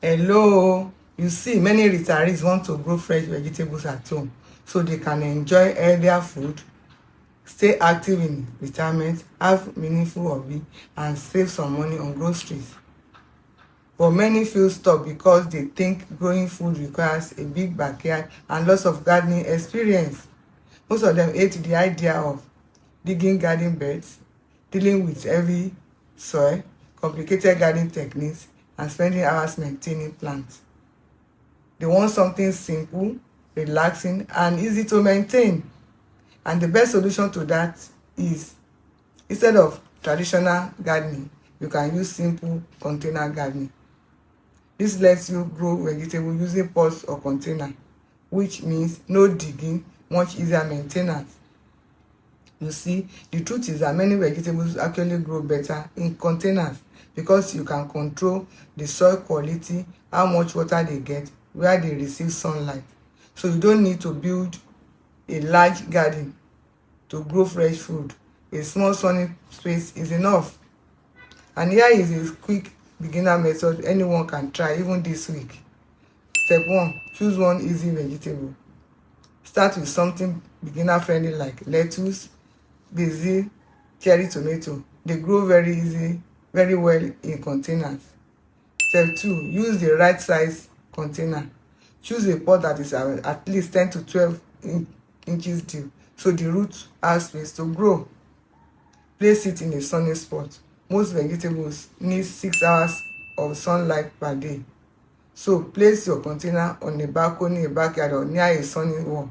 Hello, you see, many retirees want to grow fresh vegetables at home so they can enjoy healthier food, stay active in retirement, have meaningful hobby, and save some money on groceries. But many feel stuck because they think growing food requires a big backyard and lots of gardening experience. Most of them hate the idea of digging garden beds, dealing with heavy soil, complicated gardening techniques, and spending hours maintaining plants. They want something simple, relaxing, and easy to maintain. And the best solution to that is, instead of traditional gardening, you can use simple container gardening. This lets you grow vegetable using pots or container, which means no digging, much easier maintenance. You see, the truth is that many vegetables actually grow better in containers because you can control the soil quality, how much water they get, where they receive sunlight. So you don't need to build a large garden to grow fresh food. A small sunny space is enough. And here is a quick beginner method anyone can try even this week. Step 1, choose one easy vegetable. Start with something beginner friendly like lettuce, basil, cherry tomato. They grow very well in containers. Step 2, use the right size container. Choose a pot that is at least 10 to 12 inches deep so the roots have space to grow. Place it in a sunny spot. Most vegetables need 6 hours of sunlight per day. So place your container on a balcony, a backyard, or near a sunny wall.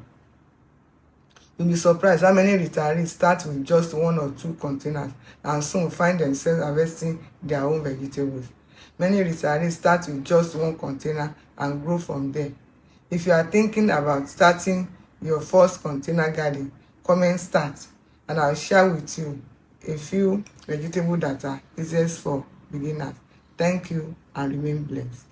You'll be surprised how many retirees start with just 1 or 2 containers and soon find themselves harvesting their own vegetables. Many retirees start with just 1 container and grow from there. If you are thinking about starting your first container garden, comment start and I'll share with you a few vegetables that are easiest for beginners. Thank you and remain blessed.